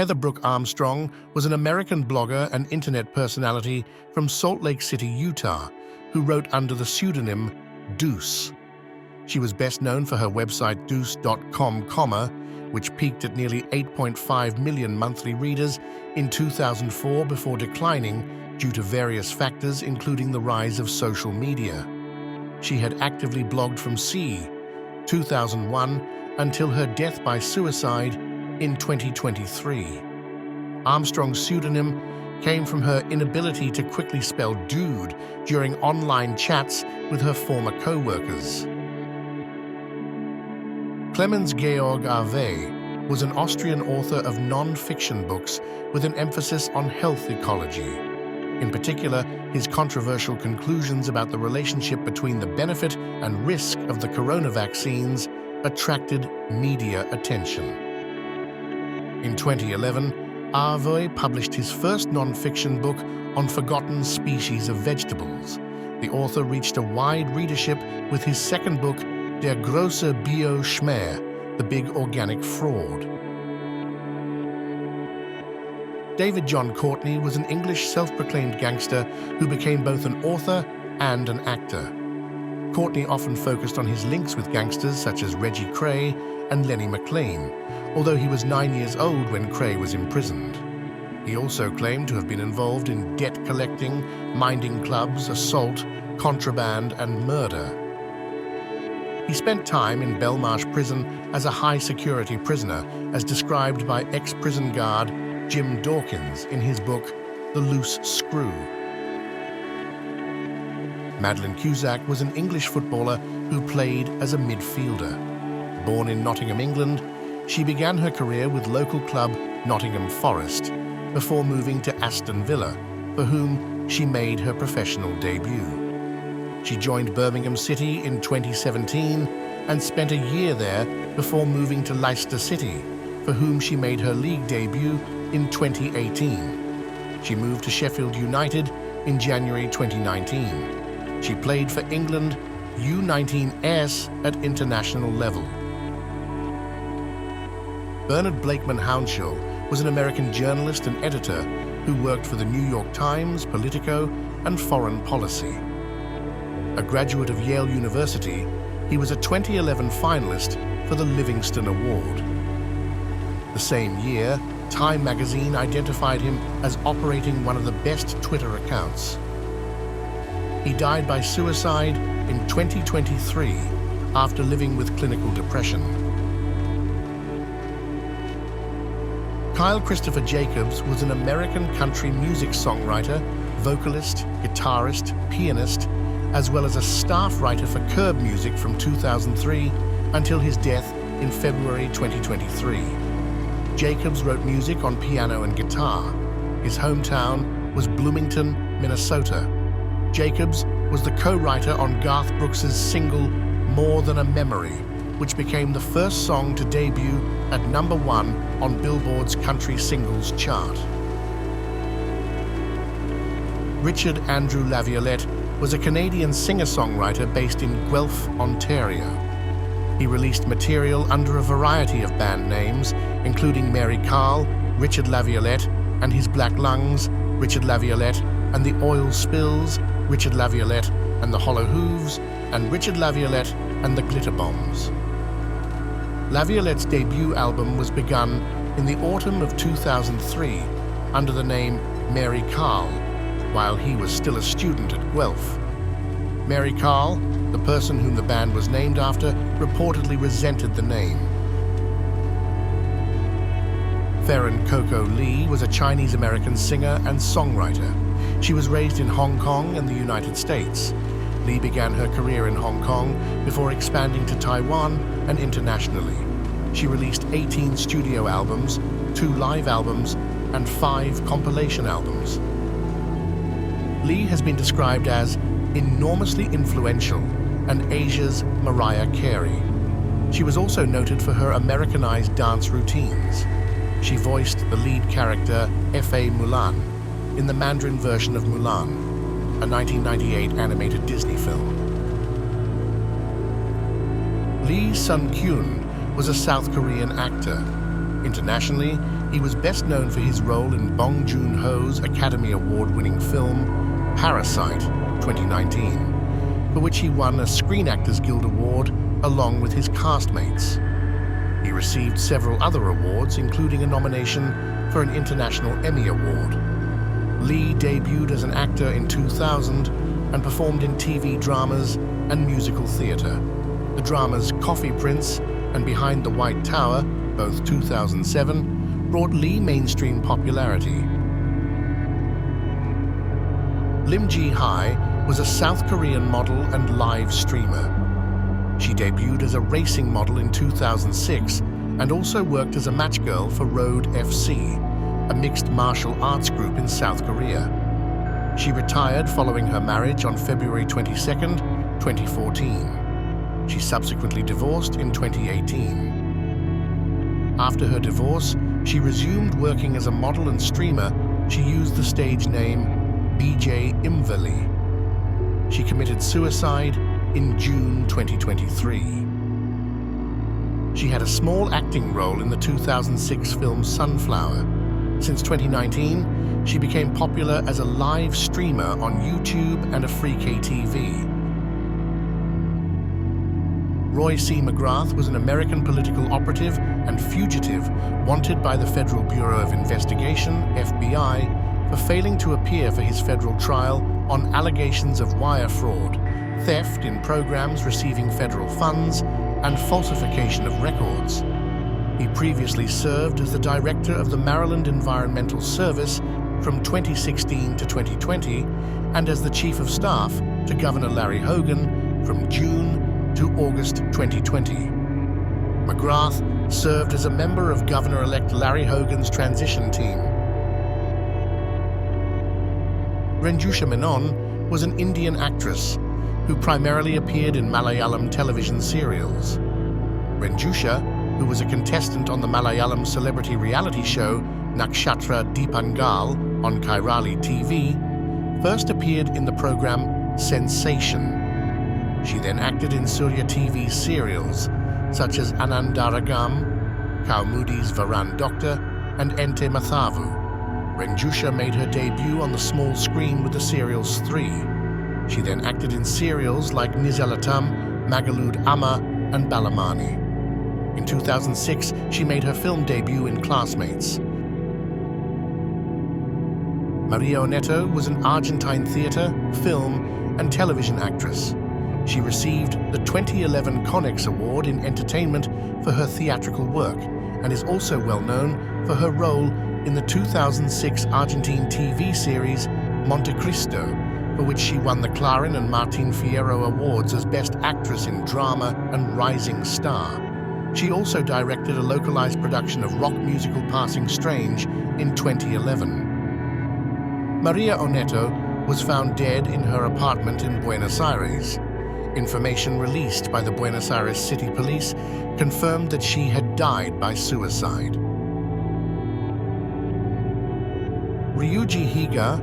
Heather Brooke Armstrong was an American blogger and internet personality from Salt Lake City, Utah, who wrote under the pseudonym Deuce. She was best known for her website deuce.com, which peaked at nearly 8.5 million monthly readers in 2004 before declining due to various factors, including the rise of social media. She had actively blogged from c. 2001 until her death by suicide in 2023. Armstrong's pseudonym came from her inability to quickly spell dude during online chats with her former co-workers. Clemens Georg Arve was an Austrian author of non-fiction books with an emphasis on health ecology. In particular, his controversial conclusions about the relationship between the benefit and risk of the corona vaccines attracted media attention. In 2011, Arve published his first non-fiction book on forgotten species of vegetables. The author reached a wide readership with his second book, Der große Bio-Schmäh, The Big Organic Fraud. David John Courtney was an English self-proclaimed gangster who became both an author and an actor. Courtney often focused on his links with gangsters such as Reggie Cray and Lenny McLean, although he was 9 years old when Cray was imprisoned. He also claimed to have been involved in debt collecting, minding clubs, assault, contraband, and murder. He spent time in Belmarsh prison as a high-security prisoner, as described by ex-prison guard Jim Dawkins in his book, The Loose Screw. Madeleine Cusack was an English footballer who played as a midfielder. Born in Nottingham, England, she began her career with local club Nottingham Forest before moving to Aston Villa, for whom she made her professional debut. She joined Birmingham City in 2017 and spent a year there before moving to Leicester City, for whom she made her league debut in 2018. She moved to Sheffield United in January 2019. She played for England U19s at international level. Bernard Blakeman Hounshaw was an American journalist and editor who worked for the New York Times, Politico, and Foreign Policy. A graduate of Yale University, he was a 2011 finalist for the Livingston Award. The same year, Time magazine identified him as operating one of the best Twitter accounts. He died by suicide in 2023 after living with clinical depression. Kyle Christopher Jacobs was an American country music songwriter, vocalist, guitarist, pianist, as well as a staff writer for Curb Music from 2003 until his death in February 2023. Jacobs wrote music on piano and guitar. His hometown was Bloomington, Minnesota. Jacobs was the co-writer on Garth Brooks's single More Than a Memory, which became the first song to debut at #1 on Billboard's country singles chart. Richard Andrew Laviolette was a Canadian singer-songwriter based in Guelph, Ontario. He released material under a variety of band names, including Mary Carl, Richard Laviolette and his Black Lungs, Richard Laviolette and the Oil Spills, Richard Laviolette and the Hollow Hooves, and Richard Laviolette and the Glitter Bombs. Laviolette's debut album was begun in the autumn of 2003 under the name Mary Carl, while he was still a student at Guelph. Mary Carl, the person whom the band was named after, reportedly resented the name. Farron Coco Lee was a Chinese-American singer and songwriter. She was raised in Hong Kong and the United States. Lee began her career in Hong Kong before expanding to Taiwan and internationally. She released 18 studio albums, 2 live albums, and 5 compilation albums. Lee has been described as enormously influential and Asia's Mariah Carey. She was also noted for her Americanized dance routines. She voiced the lead character F.A. Mulan in the Mandarin version of Mulan, a 1998 animated Disney film. Lee Sun-kyun was a South Korean actor. Internationally, he was best known for his role in Bong Joon-ho's Academy Award-winning film Parasite 2019, for which he won a Screen Actors Guild Award along with his castmates. He received several other awards, including a nomination for an International Emmy Award. Lee debuted as an actor in 2000 and performed in TV dramas and musical theater. The dramas Coffee Prince and Behind the White Tower, both 2007, brought Lee mainstream popularity. Lim Ji-hai was a South Korean model and live streamer. She debuted as a racing model in 2006 and also worked as a match girl for Road FC, a mixed martial arts group in South Korea. She retired following her marriage on February 22, 2014. She subsequently divorced in 2018. After her divorce, she resumed working as a model and streamer. She used the stage name BJ Imvali. She committed suicide in June 2023. She had a small acting role in the 2006 film Sunflower. Since 2019, she became popular as a live streamer on YouTube and a free KTV. Roy C. McGrath was an American political operative and fugitive wanted by the Federal Bureau of Investigation, FBI, for failing to appear for his federal trial on allegations of wire fraud, theft in programs receiving federal funds, and falsification of records. He previously served as the director of the Maryland Environmental Service from 2016 to 2020 and as the chief of staff to Governor Larry Hogan from June to August 2020. McGrath served as a member of Governor-elect Larry Hogan's transition team. Renjusha Menon was an Indian actress who primarily appeared in Malayalam television serials. Renjusha, who was a contestant on the Malayalam celebrity reality show Nakshatra Deepangal on Kairali TV, first appeared in the program Sensation. She then acted in Surya TV serials such as Anandaragam, Kaumudi's Varan Doctor, and Ente Mathavu. Renjusha made her debut on the small screen with the serials 3. She then acted in serials like Nizalatam, Magalud Amma, and Balamani. In 2006, she made her film debut in Classmates. Maria Oneto was an Argentine theater, film, and television actress. She received the 2011 Connex Award in Entertainment for her theatrical work and is also well known for her role in the 2006 Argentine TV series Monte Cristo, for which she won the Clarin and Martin Fierro Awards as Best Actress in Drama and Rising Star. She also directed a localized production of rock musical Passing Strange in 2011. Maria Oneto was found dead in her apartment in Buenos Aires. Information released by the Buenos Aires City Police confirmed that she had died by suicide. Ryuji Higa,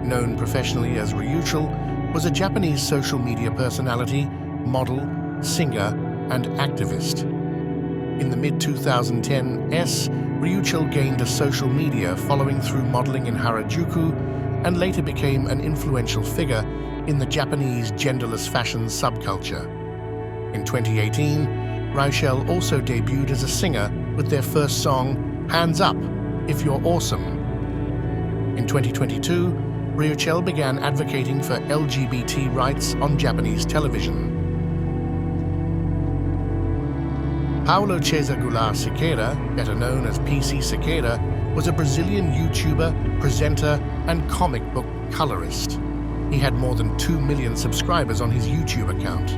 known professionally as Ryuchel, was a Japanese social media personality, model, singer, and activist. In the mid-2010s, Ryuchel gained a social media following through modeling in Harajuku and later became an influential figure in the Japanese genderless fashion subculture. In 2018, Ryuchel also debuted as a singer with their first song, Hands Up, If You're Awesome. In 2022, Ryuchel began advocating for LGBT rights on Japanese television. Paulo Cesar Goulart Siqueira, better known as PC Siqueira, was a Brazilian YouTuber, presenter, and comic book colorist. He had more than 2 million subscribers on his YouTube account.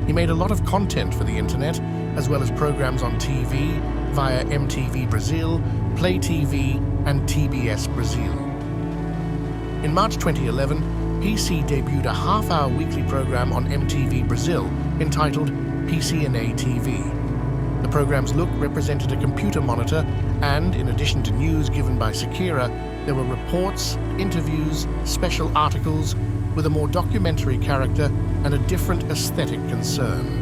He made a lot of content for the internet, as well as programs on TV via MTV Brazil, Play TV, and TBS Brazil. In March 2011, PC debuted a half-hour weekly program on MTV Brazil entitled PCNA TV. The program's look represented a computer monitor, and in addition to news given by Siqueira, there were reports, interviews, special articles with a more documentary character and a different aesthetic concern.